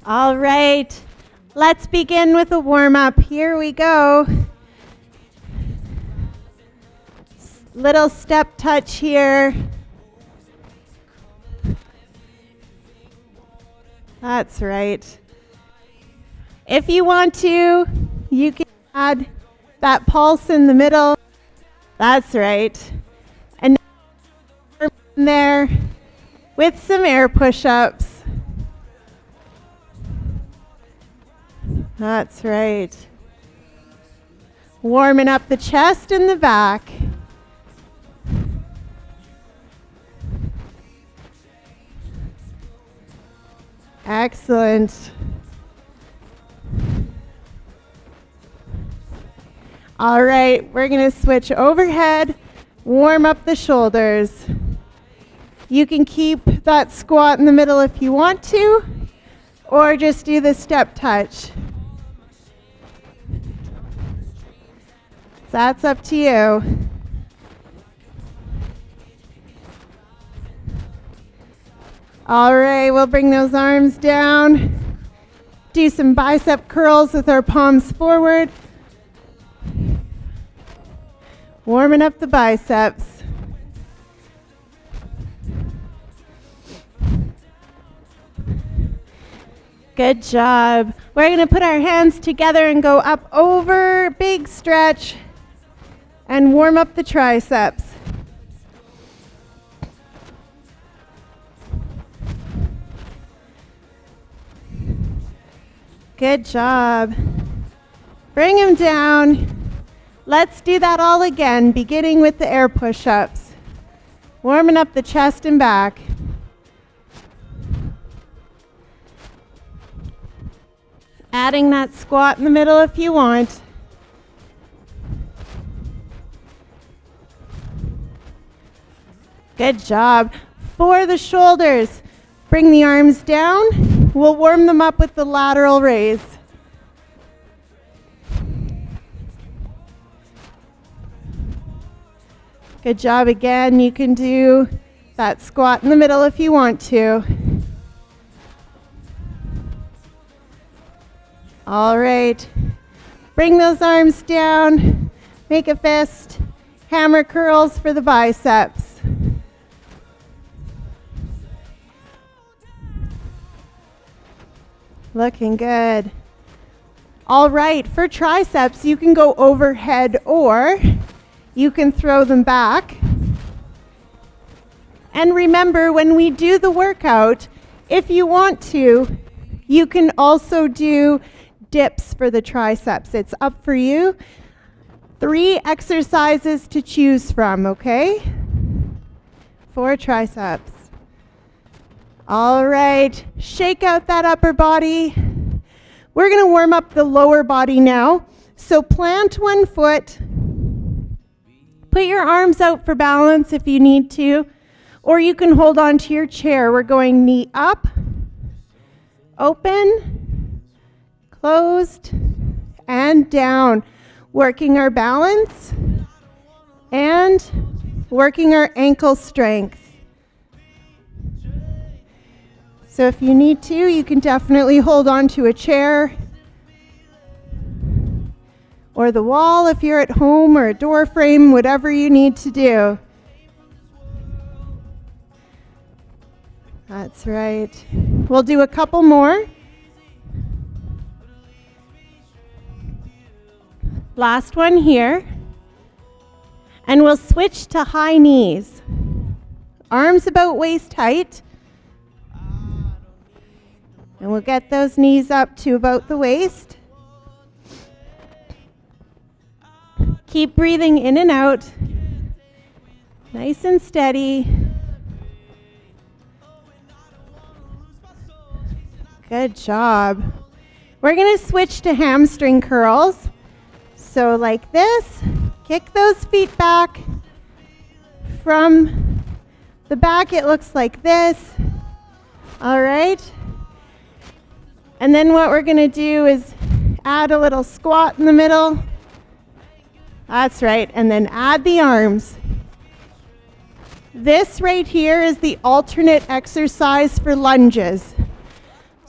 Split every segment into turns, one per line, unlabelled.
All right, let's begin with a warm-up. Here we go. Little step touch here. That's right. If you want to, you can add that pulse in the middle. That's right. And in there with some air push-ups. That's right. Warming up the chest and the back. Excellent. All right, we're going to switch overhead, warm up the shoulders. You can keep that squat in the middle if you want to, or just do the step touch. That's up to you. All right, we'll bring those arms down. Do some bicep curls with our palms forward. Warming up the biceps. Good job. We're going to put our hands together and go up over, big stretch, and warm up the triceps. Good job. Bring them down. Let's do that all again, beginning with the air push-ups. Warming up the chest and back. Adding that squat in the middle if you want. Good job. For the shoulders, bring the arms down. We'll warm them up with the lateral raise. Good job again. You can do that squat in the middle if you want to. All right. Bring those arms down. Make a fist. Hammer curls for the biceps. Looking good. All right, for triceps, you can go overhead or you can throw them back. And remember, when we do the workout, if you want to, you can also do dips for the triceps. It's up for you. 3 exercises to choose from, okay? For triceps. All right, shake out that upper body. We're going to warm up the lower body now. So plant one foot. Put your arms out for balance if you need to, or you can hold on to your chair. We're going knee up, open, closed, and down. Working our balance and working our ankle strength. So if you need to, you can definitely hold on to a chair or the wall if you're at home, or a door frame, whatever you need to do. That's right. We'll do a couple more. Last one here. And we'll switch to high knees. Arms about waist height. And we'll get those knees up to about the waist. Keep breathing in and out. Nice and steady. Good job. We're going to switch to hamstring curls. So like this, kick those feet back. From the back, it looks like this. All right. And then what we're going to do is add a little squat in the middle. That's right. And then add the arms. This right here is the alternate exercise for lunges.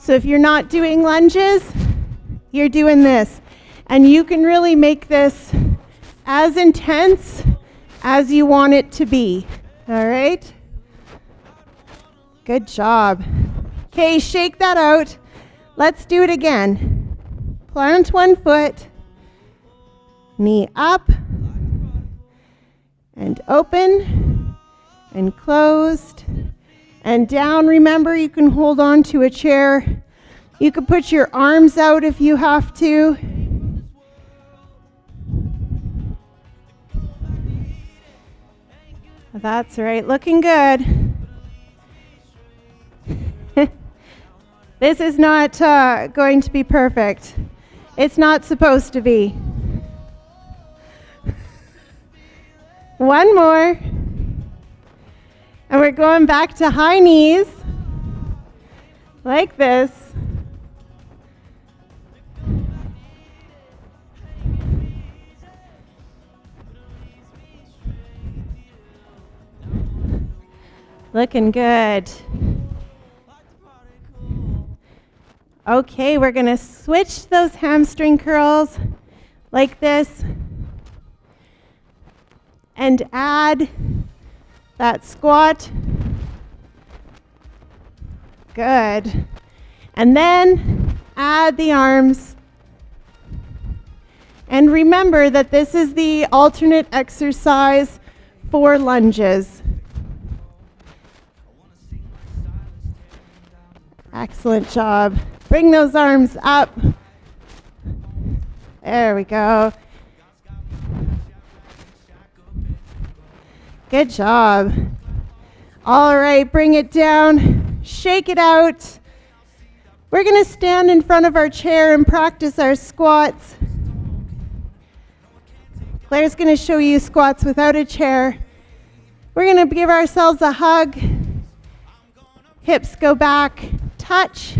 So if you're not doing lunges, you're doing this. And you can really make this as intense as you want it to be. All right? Good job. Okay, shake that out. Let's do it again. Plant one foot, knee up, and open, and closed, and down. Remember, you can hold on to a chair. You can put your arms out if you have to. That's right, looking good. This is not going to be perfect. It's not supposed to be. One more. And we're going back to high knees, like this. Looking good. Okay, we're going to switch those hamstring curls like this and add that squat. Good. And then add the arms. And remember that this is the alternate exercise for lunges. Excellent job. Bring those arms up. There we go. Good job. All right, bring it down. Shake it out. We're going to stand in front of our chair and practice our squats. Claire's going to show you squats without a chair. We're going to give ourselves a hug. Hips go back. Touch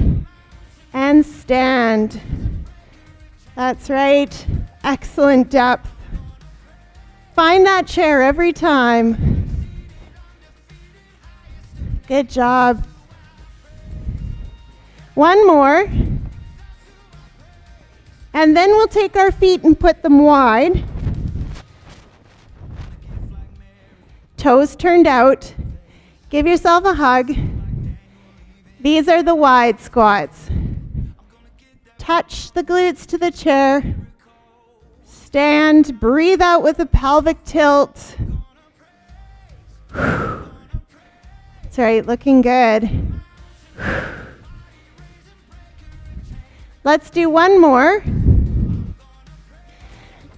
and stand. That's right. Excellent depth. Find that chair every time. Good job. One more. And then we'll take our feet and put them wide. Toes turned out. Give yourself a hug. These are the wide squats. Touch the glutes to the chair. Stand, breathe out with a pelvic tilt. That's right, looking good. Let's do one more.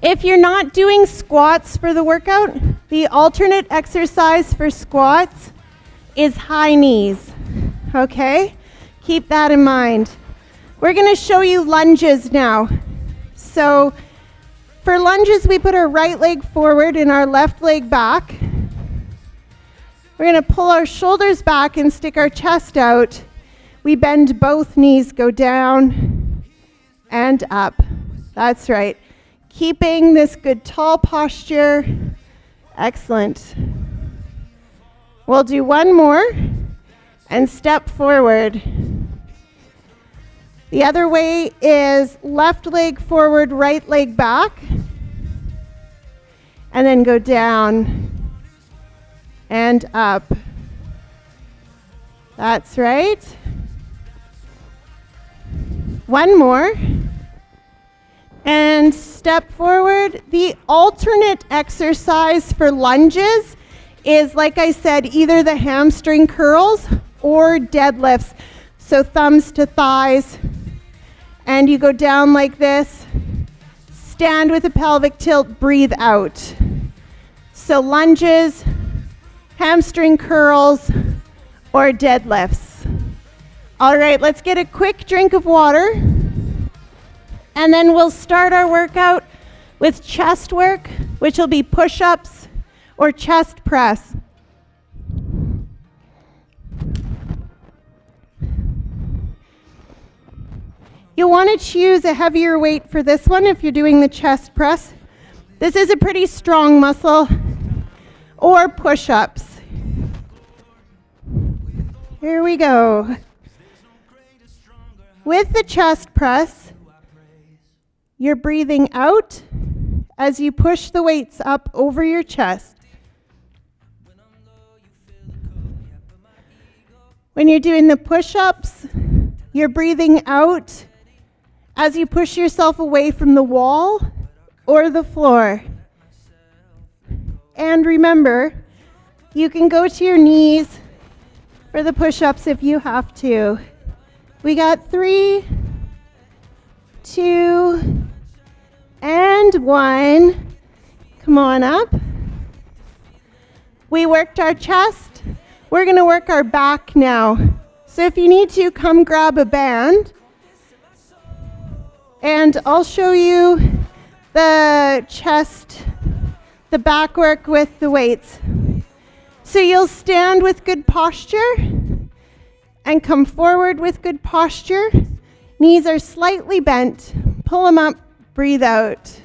If you're not doing squats for the workout, the alternate exercise for squats is high knees. Okay? Keep that in mind. We're going to show you lunges now. So for lunges, we put our right leg forward and our left leg back. We're going to pull our shoulders back and stick our chest out. We bend both knees, go down and up. That's right. Keeping this good tall posture. Excellent. We'll do one more. And step forward. The other way is left leg forward, right leg back. And then go down and up. That's right. One more. And step forward. The alternate exercise for lunges is, like I said, either the hamstring curls or deadlifts. So thumbs to thighs. And you go down like this. Stand with a pelvic tilt, breathe out. So lunges, hamstring curls, or deadlifts. All right, let's get a quick drink of water. And then we'll start our workout with chest work, which will be push-ups or chest press. You'll want to choose a heavier weight for this one if you're doing the chest press. This is a pretty strong muscle. Or push-ups. Here we go. With the chest press, you're breathing out as you push the weights up over your chest. When you're doing the push-ups, you're breathing out as you push yourself away from the wall or the floor. And remember, you can go to your knees for the push-ups if you have to. We got 3, 2, and 1. Come on up. We worked our chest. We're going to work our back now. So if you need to, come grab a band. And I'll show you the chest, the back work with the weights. So you'll stand with good posture and come forward with good posture. Knees are slightly bent. Pull them up, breathe out.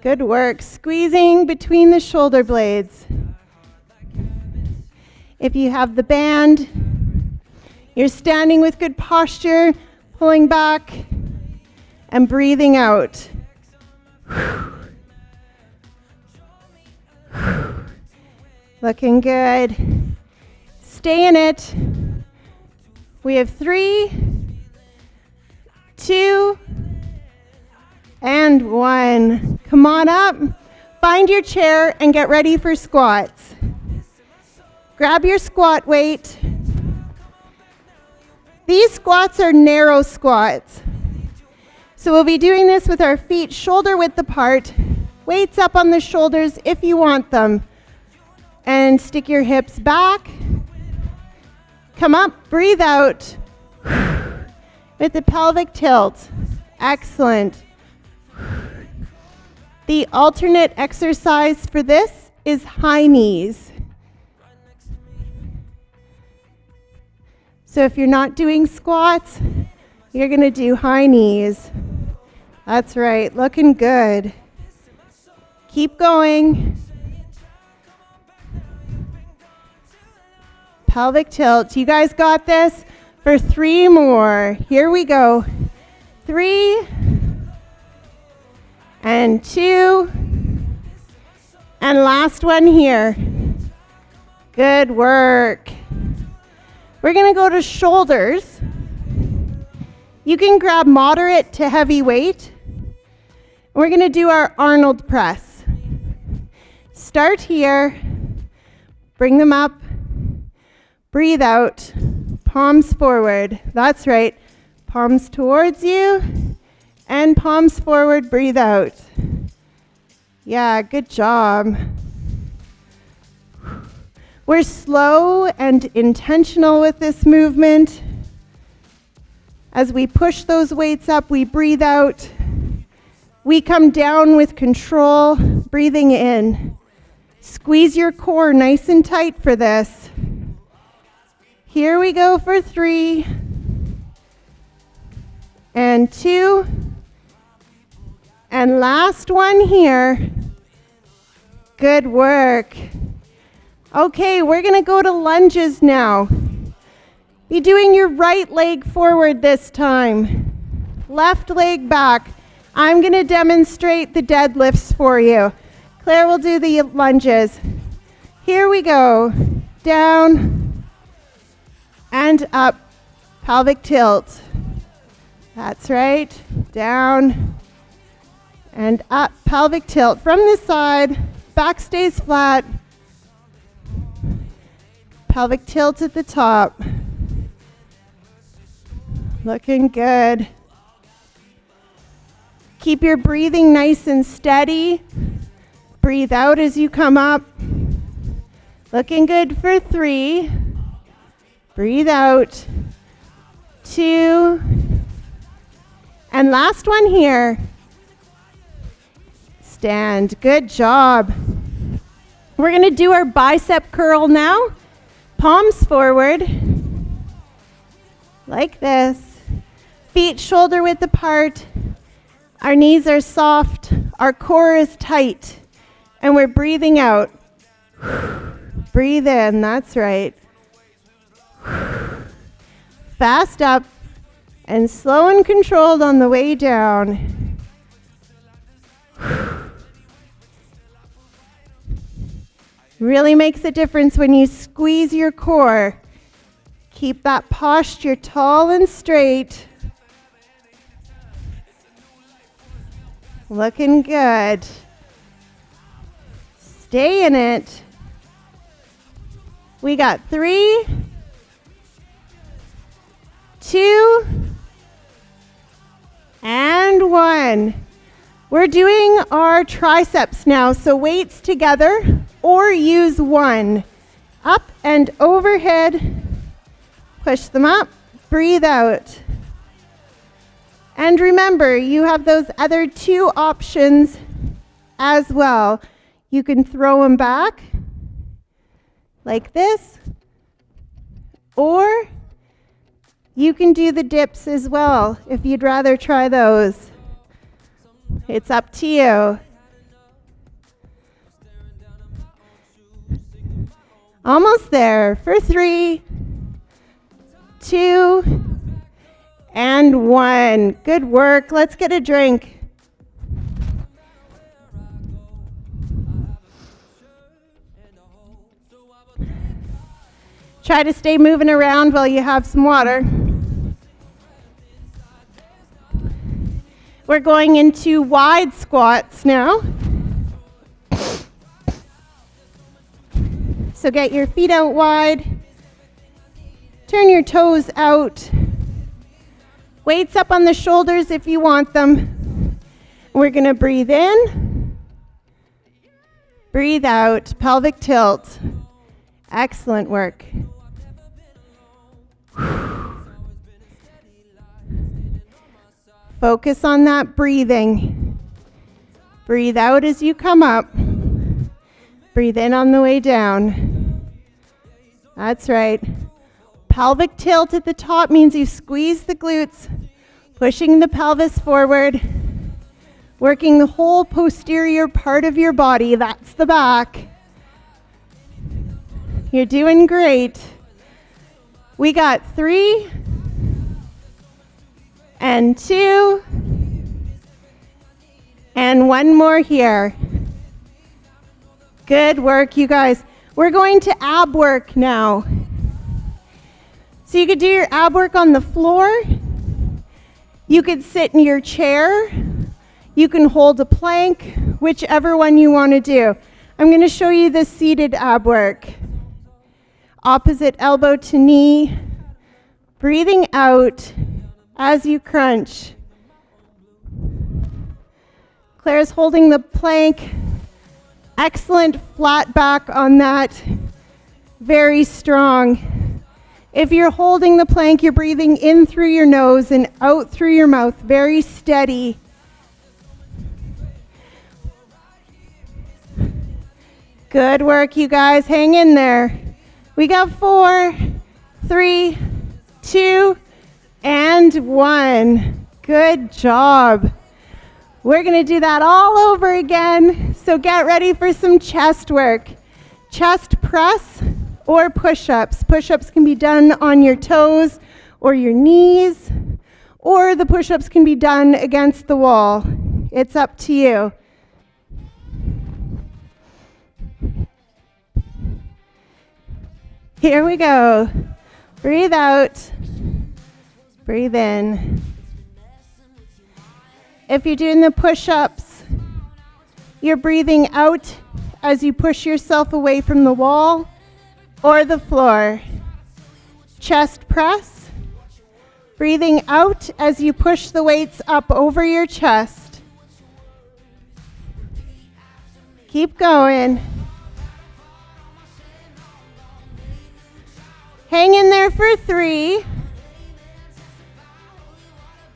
Good work. Squeezing between the shoulder blades. If you have the band, you're standing with good posture, pulling back and breathing out. Looking good. Stay in it. We have 3, 2, and 1. Come on up. Find your chair and get ready for squats. Grab your squat weight. These squats are narrow squats. So we'll be doing this with our feet shoulder width apart. Weights up on the shoulders if you want them. And stick your hips back. Come up, breathe out. With the pelvic tilt. Excellent. The alternate exercise for this is high knees. So if you're not doing squats, you're going to do high knees. That's right, looking good. Keep going. Pelvic tilt. You guys got this for 3 more. Here we go. 3 and 2 and last one here. Good work. We're going to go to shoulders. You can grab moderate to heavy weight. We're going to do our Arnold press. Start here. Bring them up. Breathe out. Palms forward. That's right. Palms towards you. And palms forward. Breathe out. Yeah, good job. We're slow and intentional with this movement. As we push those weights up, we breathe out. We come down with control, breathing in. Squeeze your core nice and tight for this. Here we go for 3 and 2 and last one here. Good work. Okay, we're going to go to lunges now. Be doing your right leg forward this time. Left leg back. I'm going to demonstrate the deadlifts for you. Claire will do the lunges. Here we go. Down and up. Pelvic tilt. That's right. Down and up. Pelvic tilt from this side. Back stays flat. Pelvic tilt at the top. Looking good. Keep your breathing nice and steady. Breathe out as you come up. Looking good for 3. Breathe out. 2. And last one here. Stand. Good job. We're going to do our bicep curl now. Palms forward. Like this. Feet shoulder width apart. Our knees are soft. Our core is tight. And we're breathing out. Breathe in. That's right. Fast up and slow and controlled on the way down. Really makes a difference when you squeeze your core. Keep that posture tall and straight. Looking good. Stay in it. We got 3, 2, and 1. We're doing our triceps now, so weights together or use one. Up and overhead. Push them up, breathe out. And remember, you have those other 2 options as well. You can throw them back like this, or you can do the dips as well if you'd rather try those. It's up to you. Almost there for 3, 2, and 1. Good work. Let's get a drink. Try to stay moving around while you have some water. We're going into wide squats now. So get your feet out wide. Turn your toes out. Weights up on the shoulders if you want them. We're going to breathe in. Breathe out. Pelvic tilt. Excellent work. Focus on that breathing. Breathe out as you come up. Breathe in on the way down. That's right. Pelvic tilt at the top means you squeeze the glutes, pushing the pelvis forward, working the whole posterior part of your body. That's the back. You're doing great. We got 3 and 2 and 1 more here. Good work, you guys. We're going to ab work now. So you could do your ab work on the floor. You could sit in your chair. You can hold a plank, whichever one you want to do. I'm going to show you the seated ab work. Opposite elbow to knee. Breathing out as you crunch. Claire's holding the plank. Excellent flat back on that. Very strong. If you're holding the plank, you're breathing in through your nose and out through your mouth. Very steady. Good work, you guys. Hang in there. We got 4, 3, 2, and 1. Good job. We're going to do that all over again. So get ready for some chest work. Chest press or push-ups. Push-ups can be done on your toes or your knees, or the push-ups can be done against the wall. It's up to you. Here we go. Breathe out. Breathe in. If you're doing the push-ups, you're breathing out as you push yourself away from the wall or the floor. Chest press. Breathing out as you push the weights up over your chest. Keep going. Hang in there for 3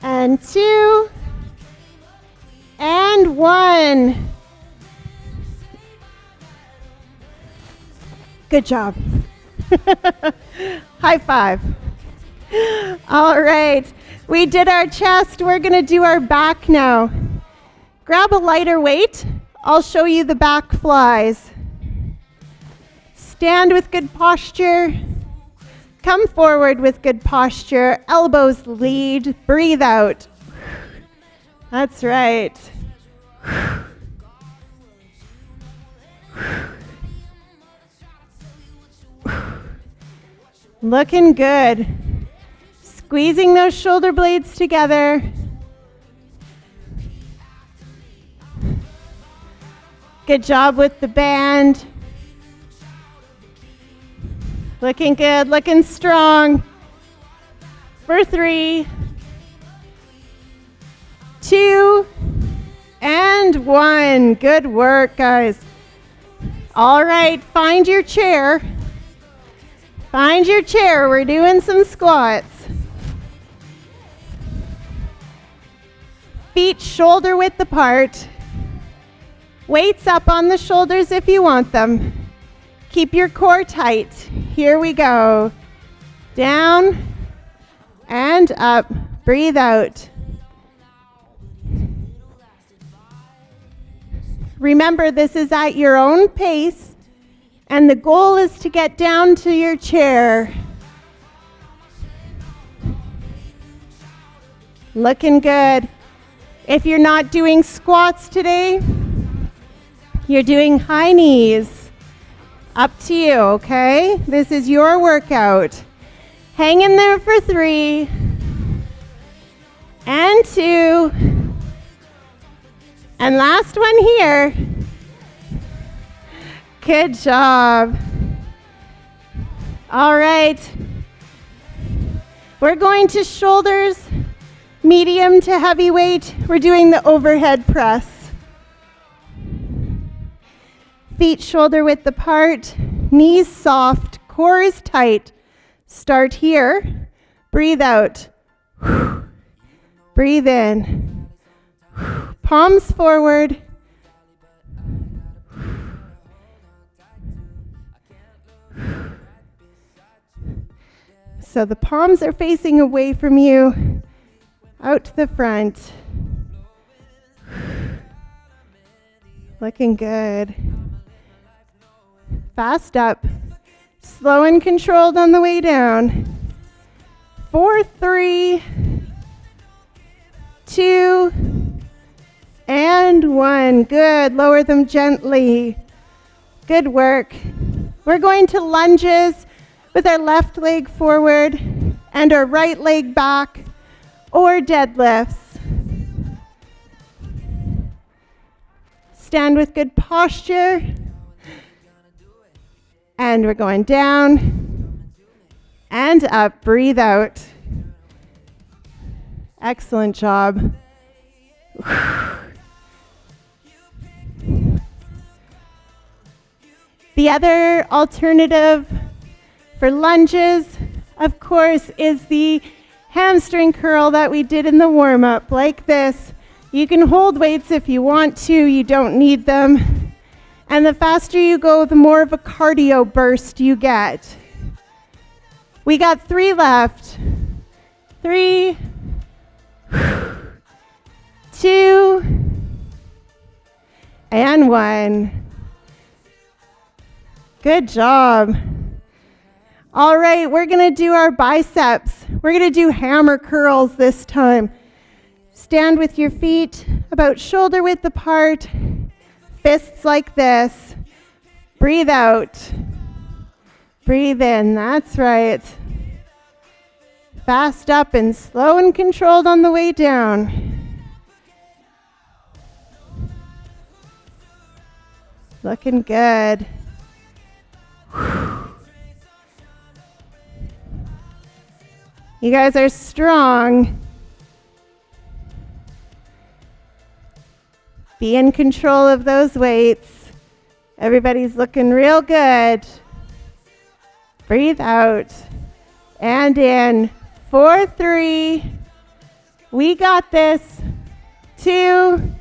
and 2 and 1. Good job. High five. All right. We did our chest. We're going to do our back now. Grab a lighter weight. I'll show you the back flies. Stand with good posture. Come forward with good posture. Elbows lead. Breathe out. That's right. Looking good. Squeezing those shoulder blades together. Good job with the band. Looking good, looking strong. For 3, 2, and 1. Good work, guys. All right, find your chair. Find your chair. We're doing some squats. Feet shoulder width apart. Weights up on the shoulders if you want them. Keep your core tight. Here we go. Down and up. Breathe out. Remember, this is at your own pace, and the goal is to get down to your chair. Looking good. If you're not doing squats today, you're doing high knees. Up to you, okay? This is your workout. Hang in there for 3 and 2. And last one here. Good job. All right. We're going to shoulders, medium to heavy weight. We're doing the overhead press. Feet shoulder width apart, knees soft, core is tight. Start here. Breathe out. Breathe in. Palms forward. So the palms are facing away from you, out to the front. Looking good. Fast up. Slow and controlled on the way down. 4, 3, 2, and 1. Good. Lower them gently. Good work. We're going to lunges with our left leg forward and our right leg back, or deadlifts. Stand with good posture. And we're going down and up. Breathe out. Excellent job. The other alternative for lunges, of course, is the hamstring curl that we did in the warm-up, like this. You can hold weights if you want to. You don't need them. And the faster you go, the more of a cardio burst you get. We got 3 left. 3, 2, and 1. Good job. All right, we're going to do our biceps. We're going to do hammer curls this time. Stand with your feet about shoulder width apart. Fists like this. Breathe out. Breathe in. That's right. Fast up and slow and controlled on the way down. Looking good. You guys are strong. Be in control of those weights. Everybody's looking real good. Breathe out and in. 4, 3. We got this. 2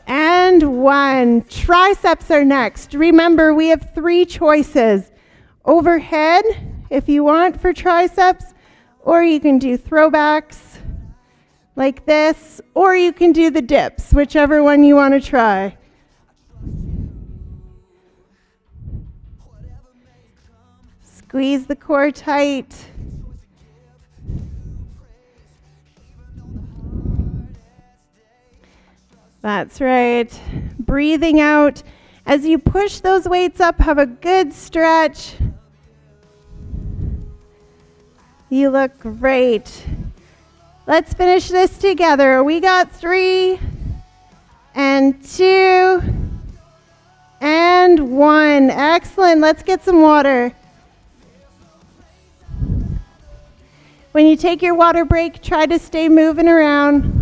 and 1. Triceps are next. Remember, we have 3 choices. Overhead, if you want, for triceps, or you can do throwbacks like this, or you can do the dips, whichever one you want to try. Squeeze the core tight. That's right. Breathing out. As you push those weights up, have a good stretch. You look great. Let's finish this together. We got 3 and 2 and 1. Excellent. Let's get some water. When you take your water break, try to stay moving around.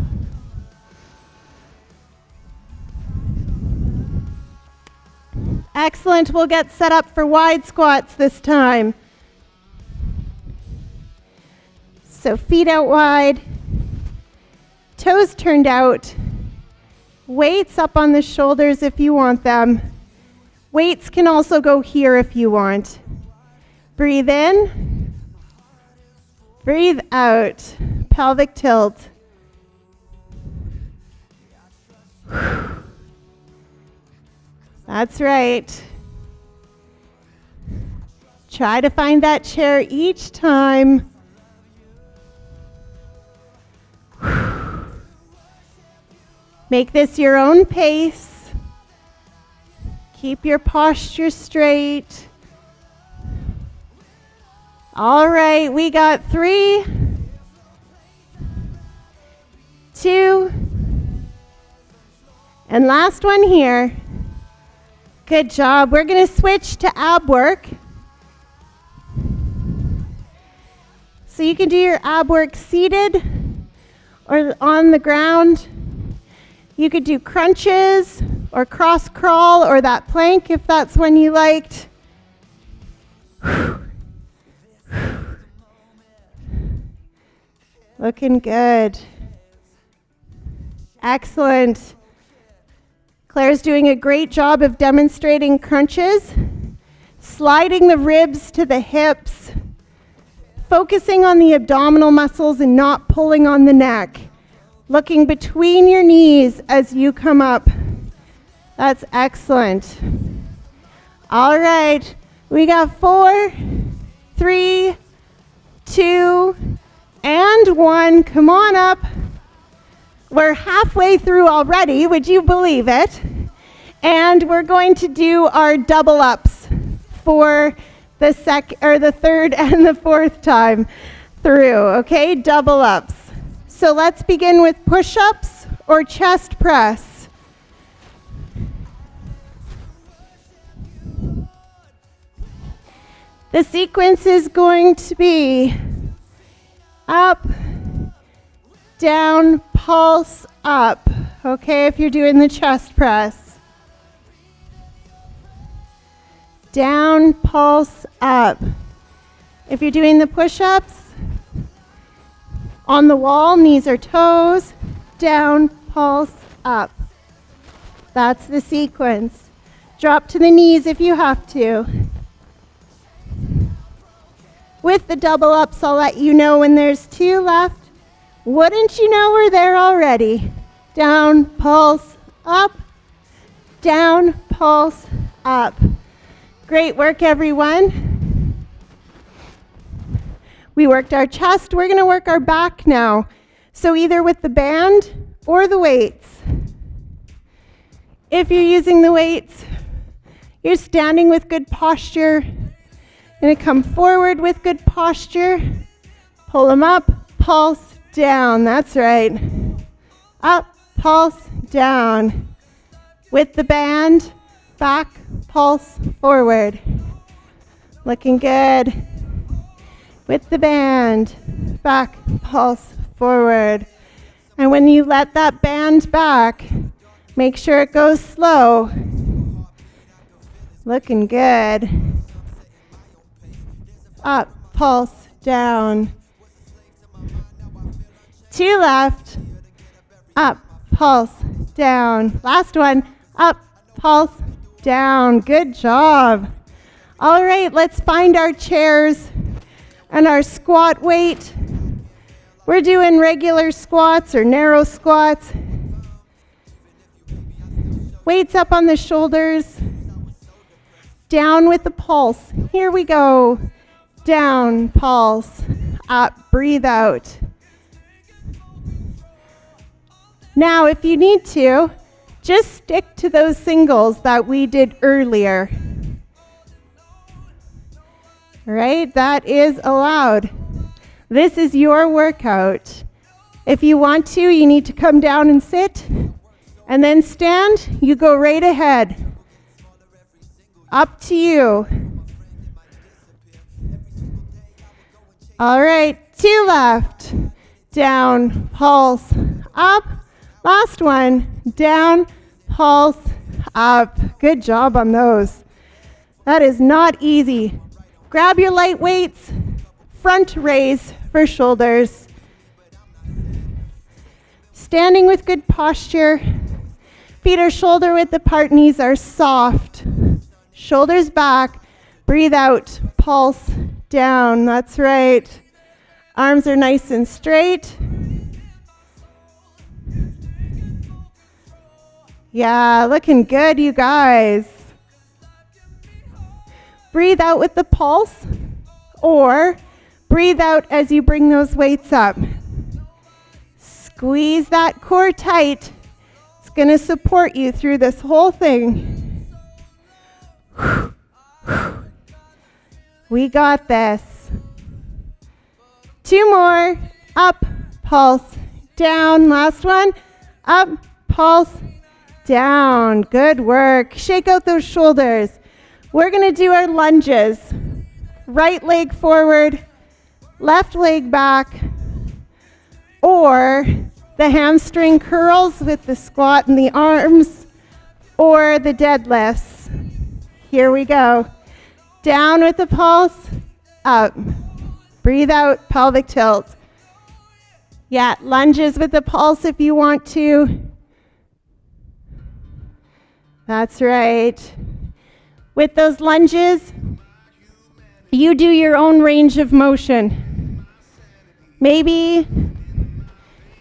Excellent. We'll get set up for wide squats this time. So feet out wide, toes turned out, weights up on the shoulders if you want them. Weights can also go here if you want. Breathe in, breathe out, pelvic tilt. That's right. Try to find that chair each time. Make this your own pace. Keep your posture straight. All right, we got 3, 2, and last one here. Good job. We're going to switch to ab work. So you can do your ab work seated or on the ground. You could do crunches or cross crawl or that plank if that's one you liked. Looking good. Excellent. Claire's doing a great job of demonstrating crunches, sliding the ribs to the hips, focusing on the abdominal muscles and not pulling on the neck. Looking between your knees as you come up. That's excellent. All right, we got 4, 3, 2, and 1. Come on up. We're halfway through already, would you believe it? And we're going to do our double ups for the third and the fourth time through, okay? Double ups. So let's begin with push-ups or chest press. The sequence is going to be up, down, pulse, up. Okay, if you're doing the chest press. Down, pulse, up. If you're doing the push-ups, on the wall, knees or toes, down, pulse, up. That's the sequence. Drop to the knees if you have to. With the double ups, I'll let you know when there's 2 left. Wouldn't you know we're there already? Down, pulse, up. Down, pulse, up. Great work, everyone. We worked our chest. We're going to work our back now. So either with the band or the weights. If you're using the weights, you're standing with good posture. Going to come forward with good posture. Pull them up, pulse, down. That's right. Up, pulse, down. With the band, back, pulse, forward. Looking good. With the band, back, pulse, forward. And when you let that band back, make sure it goes slow. Looking good. Up, pulse, down. 2 left. Up, pulse, down. Last one. Up, pulse, down. Good job. All right, let's find our chairs and our squat weight. We're doing regular squats or narrow squats. Weights up on the shoulders. Down with the pulse. Here we go. down, pulse, up, breathe out. Now, if you need to, just stick to those singles that we did earlier. Right? That is allowed. This is your workout. If you want to, you need to come down and sit, and then stand. You go right ahead. Up to you. All right, 2 left. Down, pulse, up. Last one, down, pulse, up. Good job on those. That is not easy. Grab your light weights, front raise for shoulders. Standing with good posture. Feet are shoulder width apart, knees are soft. Shoulders back, breathe out, pulse, down, that's right. Arms are nice and straight. Yeah, looking good, you guys. Breathe out with the pulse, or breathe out as you bring those weights up. Squeeze that core tight. It's going to support you through this whole thing. We got this. 2 more. Up, pulse, down. Last one. Up, pulse, down. Good work. Shake out those shoulders. We're going to do our lunges. Right leg forward, left leg back, or the hamstring curls with the squat and the arms, or the deadlifts. Here we go. Down with the pulse, up. Breathe out, pelvic tilt. Yeah, lunges with the pulse if you want to. That's right. With those lunges, you do your own range of motion. Maybe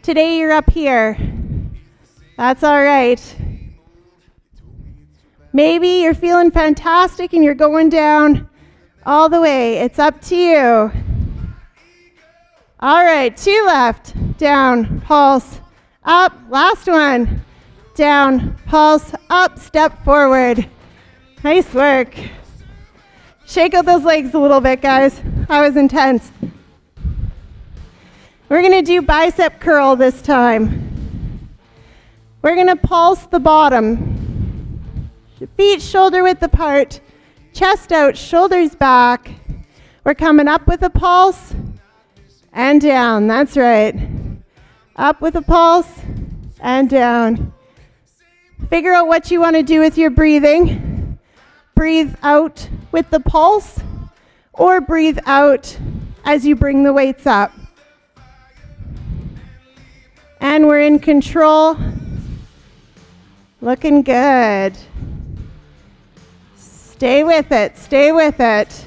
today you're up here. That's all right. Maybe you're feeling fantastic and you're going down all the way. It's up to you. All right, 2 left. Down, pulse, up. Last one. Down, pulse, up, step forward. Nice work. Shake out those legs a little bit, guys. That was intense. We're going to do bicep curl this time. We're going to pulse the bottom. Feet shoulder width apart. Chest out, shoulders back. We're coming up with a pulse and down. That's right. Up with a pulse and down. Figure out what you want to do with your breathing. Breathe out with the pulse, or breathe out as you bring the weights up. And we're in control. Looking good. Stay with it, stay with it.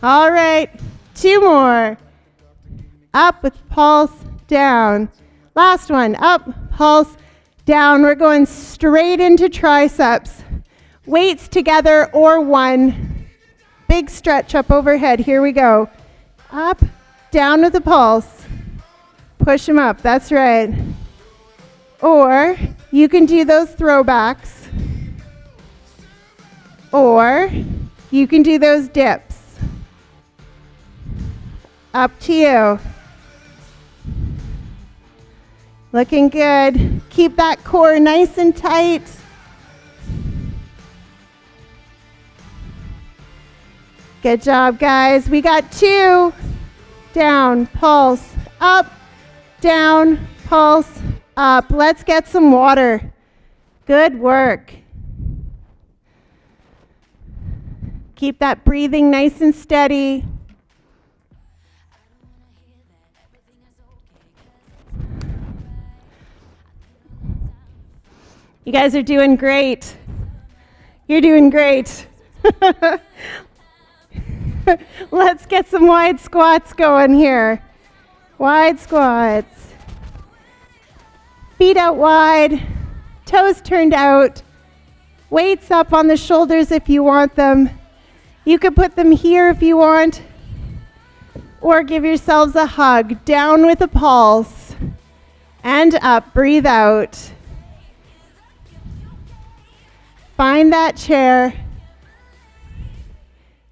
All right, 2 more. Up with pulse, down. Last one, up, pulse, down. We're going straight into triceps. Weights together or one. Big stretch up overhead. Here we go. Up, down with the pulse. Push them up. That's right. Or you can do those throwbacks. Or you can do those dips. Up to you. Looking good. Keep that core nice and tight. Good job, guys. We got 2. Down, pulse, up, down, pulse, up. Let's get some water. Good work. Keep that breathing nice and steady. You guys are doing great. You're doing great. Let's get some wide squats going here. Wide squats. Feet out wide, toes turned out. Weights up on the shoulders if you want them. You could put them here if you want, or give yourselves a hug. Down with a pulse, and up. Breathe out. Find that chair.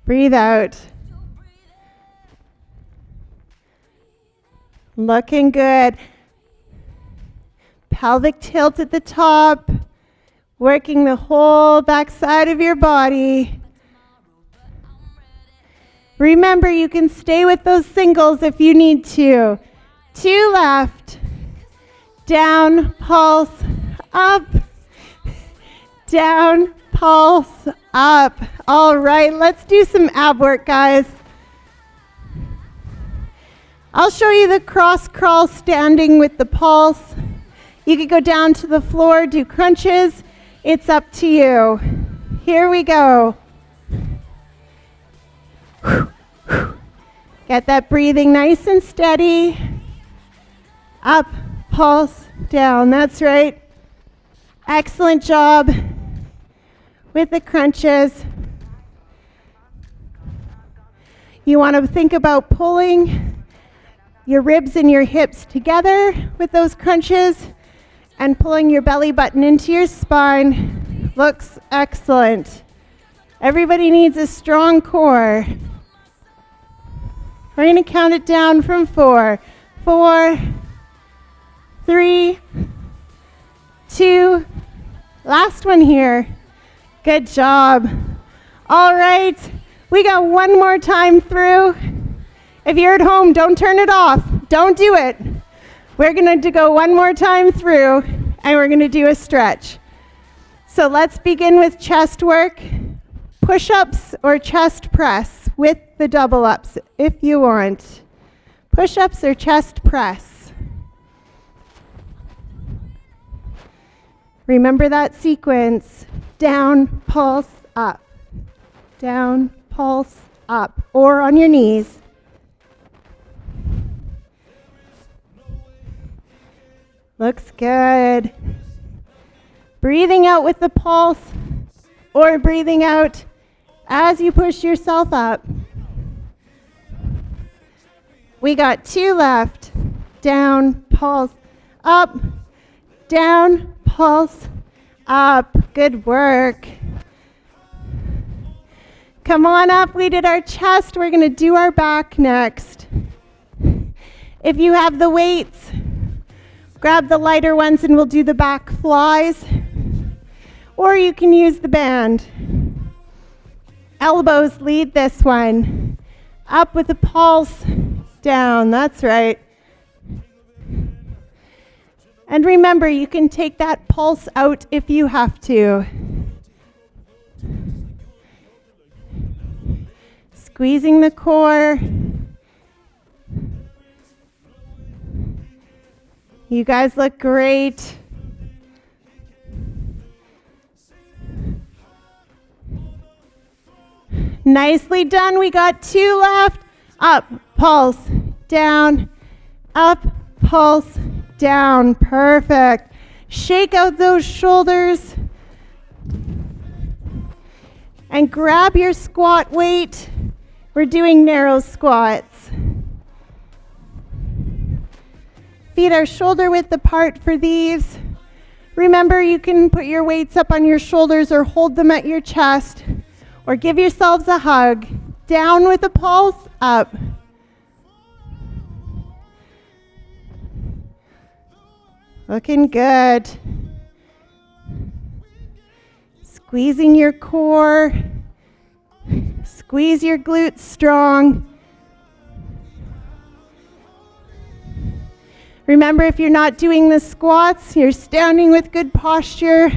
Breathe out. Looking good. Pelvic tilt at the top, working the whole back side of your body. Remember, you can stay with those singles if you need to. 2 left. Down, pulse, up. Down, pulse, up. All right, let's do some ab work, guys. I'll show you the cross crawl standing with the pulse. You could go down to the floor, do crunches. It's up to you. Here we go. Get that breathing nice and steady. Up, pulse, down. That's right. Excellent job with the crunches. You want to think about pulling your ribs and your hips together with those crunches and pulling your belly button into your spine. Looks excellent. Everybody needs a strong core. We're going to count it down from 4. 4, 3, 2, last one here. Good job. All right, we got one more time through. If you're at home, don't turn it off. Don't do it. We're going to go one more time through, and we're going to do a stretch. So let's begin with chest work. Push-ups or chest press with the double ups if you want. Push-ups or chest press. Remember that sequence. Down, pulse, up. Down, pulse, up. Or on your knees. Looks good. Breathing out with the pulse or breathing out as you push yourself up. We got 2 left. Down, pulse, up. Down, pulse, up. Good work. Come on up. We did our chest. We're going to do our back next. If you have the weights, grab the lighter ones and we'll do the back flies. Or you can use the band. Elbows lead this one. Up with the pulse, down. That's right. And remember, you can take that pulse out if you have to. Squeezing the core. You guys look great. Nicely done. We got 2 left. Up, pulse, down, up, pulse, down. Perfect. Shake out those shoulders and grab your squat weight. We're doing narrow squats. Feet are shoulder width apart for these. Remember, you can put your weights up on your shoulders or hold them at your chest, or give yourselves a hug. Down with a pulse, up. Looking good. Squeezing your core. Squeeze your glutes strong. Remember, if you're not doing the squats, you're standing with good posture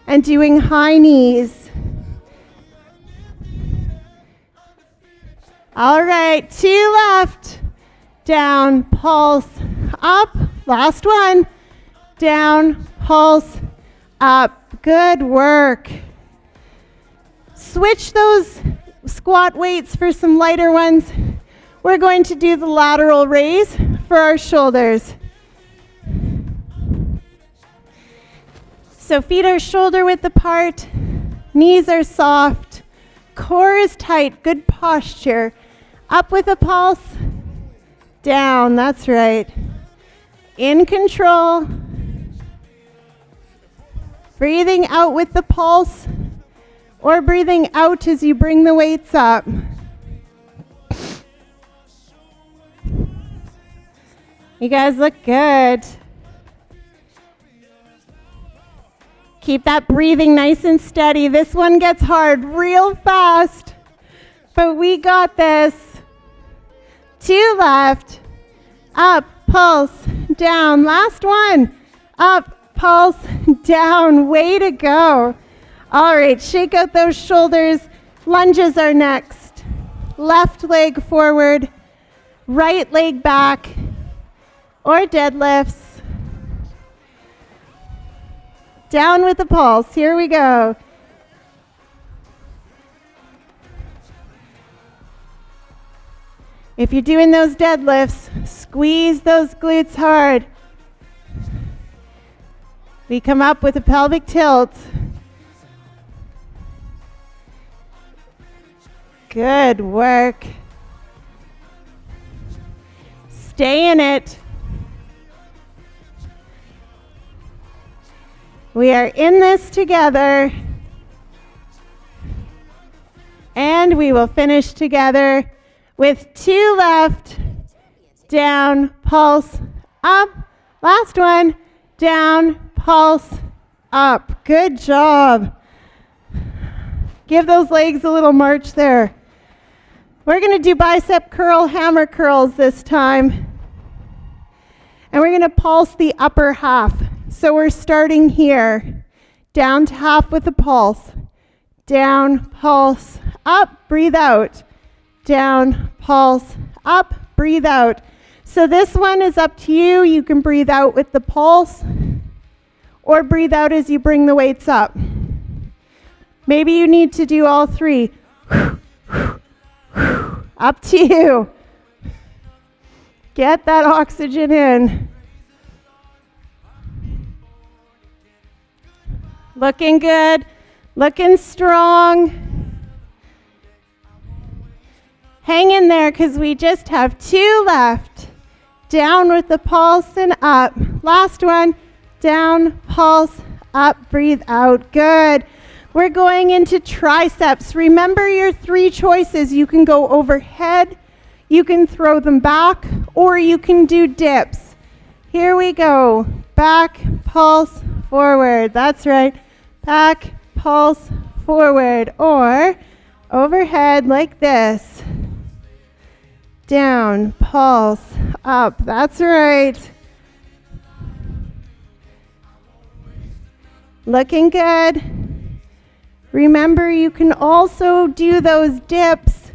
and doing high knees. All right, 2 left. Down, pulse, up. Last one. Down, pulse, up. Good work. Switch those squat weights for some lighter ones. We're going to do the lateral raise for our shoulders. So feet are shoulder width apart, knees are soft, core is tight, good posture. Up with a pulse, down, that's right. In control. Breathing out with the pulse or breathing out as you bring the weights up. You guys look good. Keep that breathing nice and steady. This one gets hard real fast, but we got this. 2 left. Up, pulse, down. Last one. Up, pulse, down. Way to go. All right, shake out those shoulders. Lunges are next. Left leg forward, right leg back, or deadlifts. Down with the pulse. Here we go. If you're doing those deadlifts, squeeze those glutes hard. We come up with a pelvic tilt. Good work. Stay in it. We are in this together. And we will finish together with 2 left. Down, pulse, up. Last one. Down, pulse, up. Good job. Give those legs a little march there. We're going to do bicep curl, hammer curls this time. And we're going to pulse the upper half. So we're starting here. Down to half with the pulse. Down, pulse, up, breathe out. Down, pulse, up, breathe out. So this one is up to you. You can breathe out with the pulse or breathe out as you bring the weights up. Maybe you need to do all 3. Up to you. Get that oxygen in. Looking good, looking strong. Hang in there because we just have 2 left. Down with the pulse and up. Last one, down, pulse, up, breathe out. Good. We're going into triceps. Remember your 3 choices. You can go overhead, you can throw them back, or you can do dips. Here we go. Back, pulse, forward. That's right. Back, pulse, forward. Or overhead like this. Down, pulse, up. That's right. Looking good. Remember, you can also do those dips.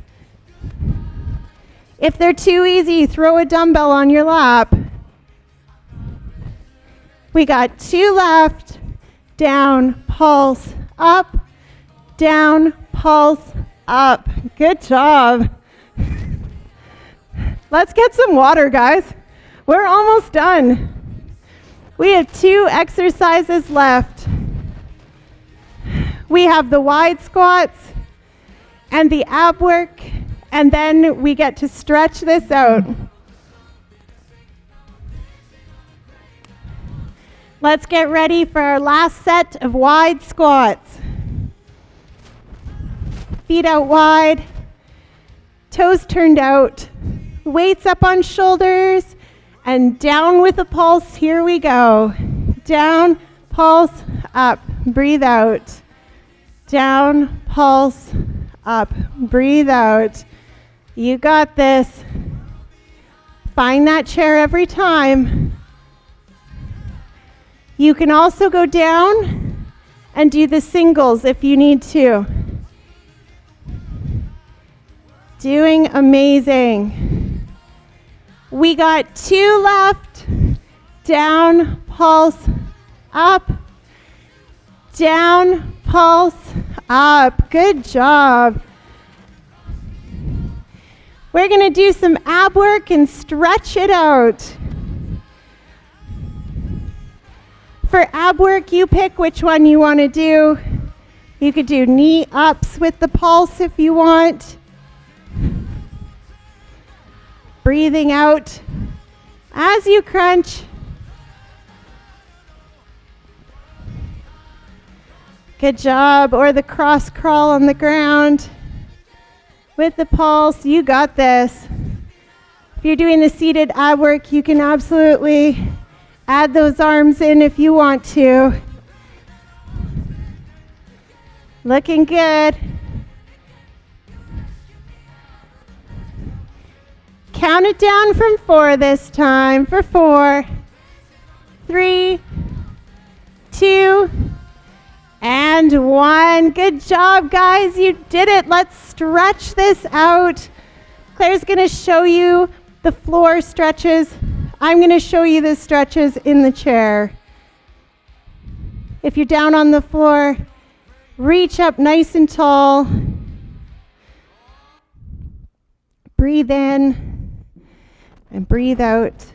If they're too easy, throw a dumbbell on your lap. We got 2 left. Down, pulse, up. Down, pulse, up. Good job. Let's get some water, guys. We're almost done. We have 2 exercises left. We have the wide squats and the ab work, and then we get to stretch this out. Let's get ready for our last set of wide squats. Feet out wide, toes turned out, weights up on shoulders, and down with a pulse. Here we go. Down, pulse, up, breathe out. Down, pulse, up, breathe out. You got this. Find that chair every time. You can also go down and do the singles if you need to. Doing amazing. We got 2 left. Down, pulse, up. Down, pulse, up. Good job. We're going to do some ab work and stretch it out. for ab work, you pick which one you want to do. You could do knee ups with the pulse if you want. Breathing out as you crunch. Good job. Or the cross crawl on the ground with the pulse. You got this. If you're doing the seated ab work, you can absolutely add those arms in if you want to. Looking good. Count it down from 4 this time. For 4, 3, 2, and 1. Good job, guys. You did it. Let's stretch this out. Claire's going to show you the floor stretches. I'm going to show you the stretches in the chair. If you're down on the floor, reach up nice and tall. Breathe in and breathe out.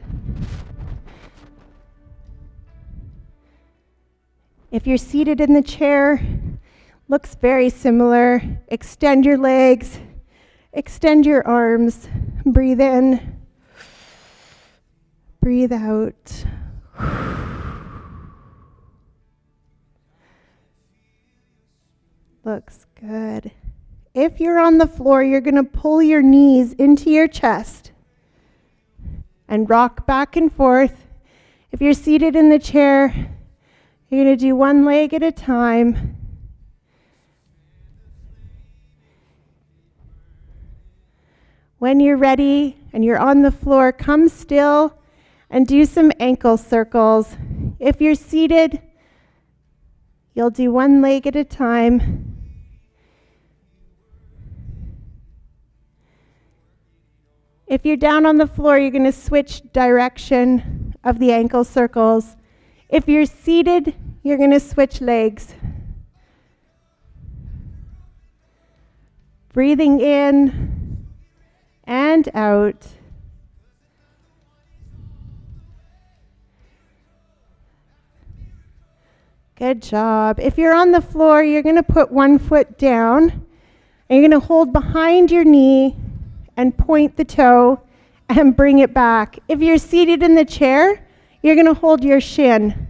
If you're seated in the chair, looks very similar. Extend your legs, extend your arms. Breathe in, breathe out. Looks good. If you're on the floor, you're going to pull your knees into your chest and rock back and forth. If you're seated in the chair, you're going to do one leg at a time. When you're ready and you're on the floor, come still and do some ankle circles. If you're seated, you'll do one leg at a time. If you're down on the floor, you're going to switch direction of the ankle circles. If you're seated, you're going to switch legs. Breathing in and out. Good job. If you're on the floor, you're going to put one foot down, and you're going to hold behind your knee and point the toe and bring it back. If you're seated in the chair, you're going to hold your shin,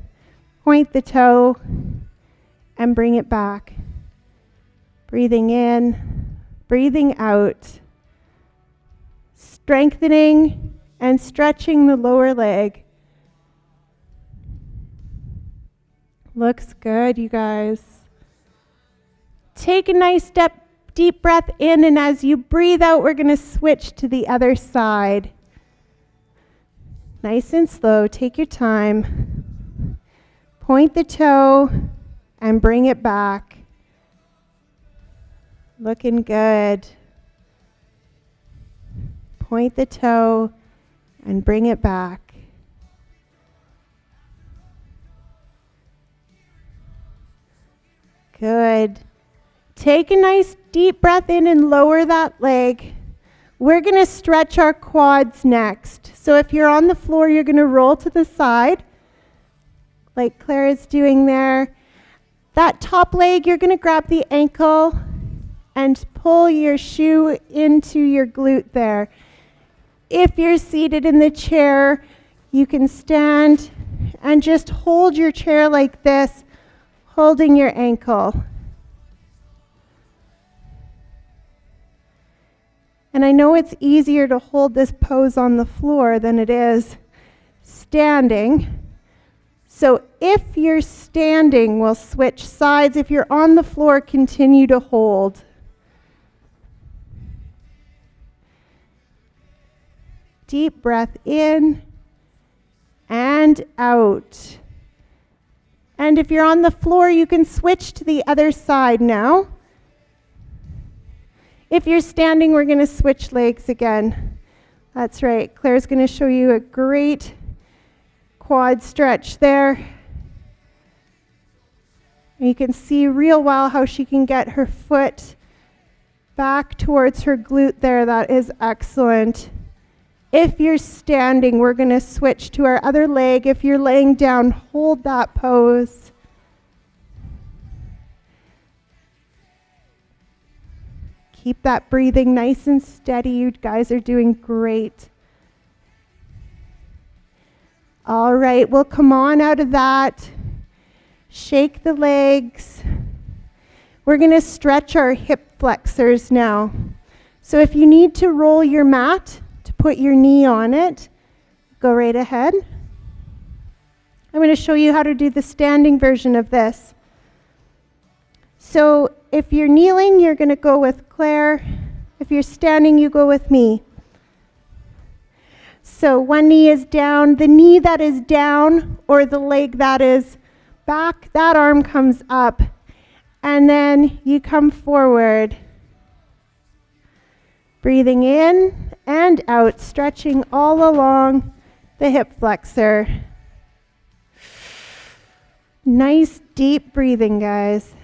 point the toe, and bring it back. Breathing in, breathing out. Strengthening and stretching the lower leg. Looks good, you guys. Take a nice deep breath in, and as you breathe out, we're going to switch to the other side. Nice and slow. Take your time. Point the toe and bring it back. Looking good. Point the toe and bring it back. Good. Take a nice deep breath in and lower that leg. We're going to stretch our quads next. So if you're on the floor, you're going to roll to the side, like Claire is doing there. That top leg, you're going to grab the ankle and pull your shoe into your glute there. If you're seated in the chair, you can stand and just hold your chair like this, holding your ankle. And I know it's easier to hold this pose on the floor than it is standing. So if you're standing, we'll switch sides. If you're on the floor, continue to hold. Deep breath in and out. And if you're on the floor, you can switch to the other side now. If you're standing, we're going to switch legs again. That's right. Claire's going to show you a great quad stretch there. And you can see real well how she can get her foot back towards her glute there. That is excellent. If you're standing, we're going to switch to our other leg. If you're laying down, hold that pose. Keep that breathing nice and steady. You guys are doing great. All right, we'll come on out of that. Shake the legs. We're going to stretch our hip flexors now. So if you need to roll your mat to put your knee on it, go right ahead. I'm going to show you how to do the standing version of this. So if you're kneeling, you're going to go with Claire. If you're standing, you go with me. So one knee is down. The knee that is down, or the leg that is back, that arm comes up. And then you come forward. Breathing in and out, stretching all along the hip flexor. Nice deep breathing, guys.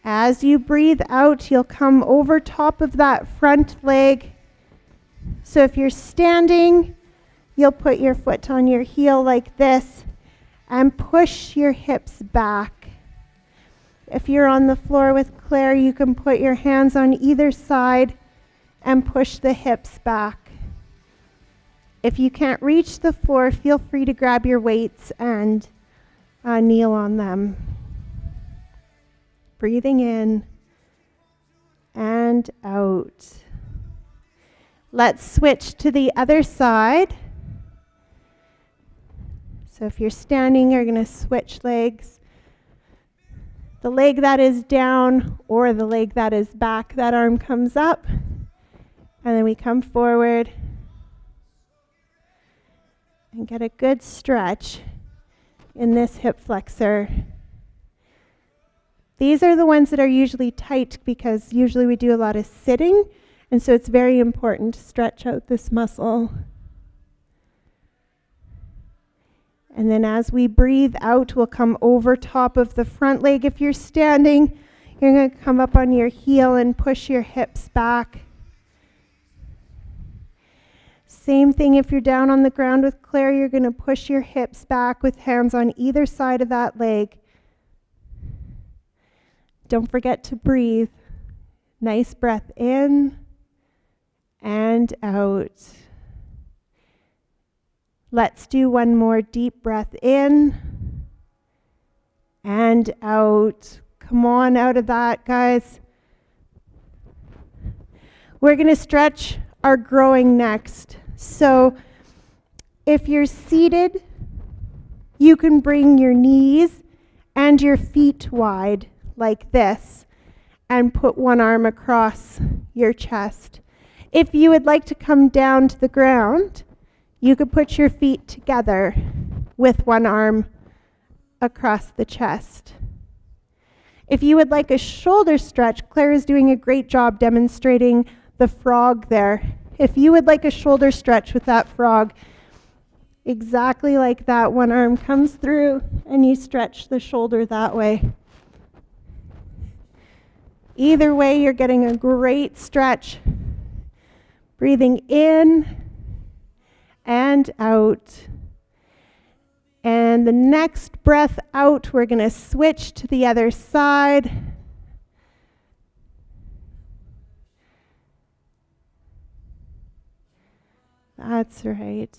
As you breathe out, you'll come over top of that front leg. So if you're standing, you'll put your foot on your heel like this and push your hips back. If you're on the floor with Claire, you can put your hands on either side and push the hips back. If you can't reach the floor, feel free to grab your weights and kneel on them. Breathing in and out. Let's switch to the other side. So if you're standing, you're going to switch legs. The leg that is down or the leg that is back, that arm comes up. And then we come forward and get a good stretch in this hip flexor. These are the ones that are usually tight because usually we do a lot of sitting, and so it's very important to stretch out this muscle. And then as we breathe out, we'll come over top of the front leg. If you're standing, you're going to come up on your heel and push your hips back. Same thing if you're down on the ground with Claire, you're going to push your hips back with hands on either side of that leg. Don't forget to breathe. Nice breath in and out. Let's do one more deep breath in and out. Come on out of that, guys. We're going to stretch our groin next. So if you're seated, you can bring your knees and your feet wide like this and put one arm across your chest. If you would like to come down to the ground, you could put your feet together with one arm across the chest. If you would like a shoulder stretch, Claire is doing a great job demonstrating the frog there. If you would like a shoulder stretch with that frog, exactly like that, one arm comes through and you stretch the shoulder that way. Either way, you're getting a great stretch. Breathing in and out. And the next breath out, we're going to switch to the other side. That's right.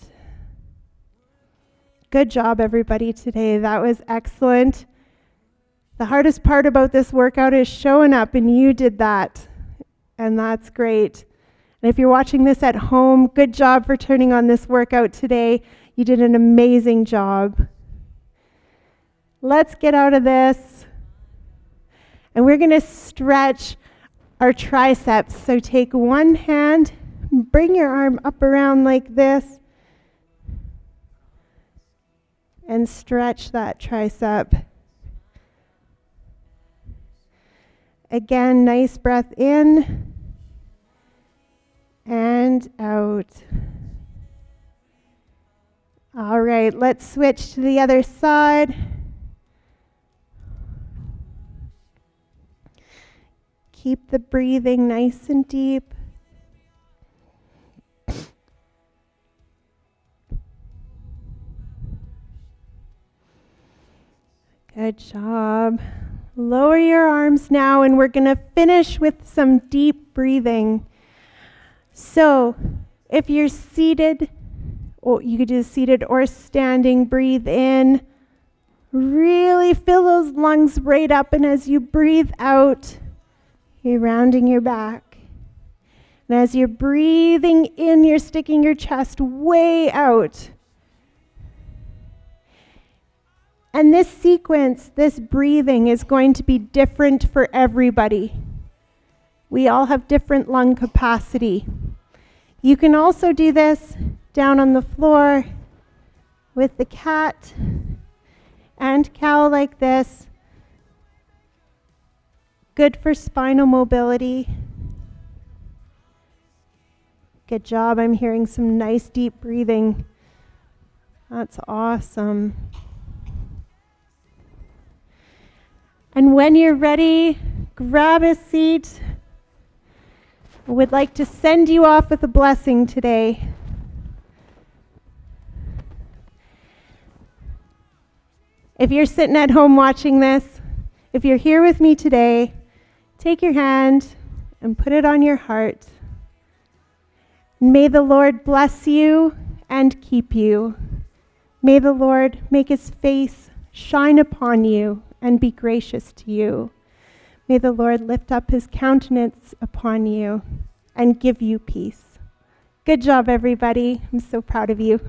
Good job, everybody, today. That was excellent. The hardest part about this workout is showing up, and you did that. And that's great. And if you're watching this at home, good job for turning on this workout today. You did an amazing job. Let's get out of this. And we're going to stretch our triceps. So take one hand, bring your arm up around like this, and stretch that tricep. Again, nice breath in and out. All right, let's switch to the other side. Keep the breathing nice and deep. Good job. Lower your arms now, and we're going to finish with some deep breathing. So, if you're seated, or you could do seated or standing, breathe in. Really fill those lungs right up, and as you breathe out, you're rounding your back. And as you're breathing in, you're sticking your chest way out. And this sequence, this breathing, is going to be different for everybody. We all have different lung capacity. You can also do this down on the floor with the cat and cow like this. Good for spinal mobility. Good job. I'm hearing some nice deep breathing. That's awesome. And when you're ready, grab a seat. I would like to send you off with a blessing today. If you're sitting at home watching this, if you're here with me today, take your hand and put it on your heart. May the Lord bless you and keep you. May the Lord make his face shine upon you and be gracious to you. May the Lord lift up his countenance upon you and give you peace. Good job, everybody. I'm so proud of you.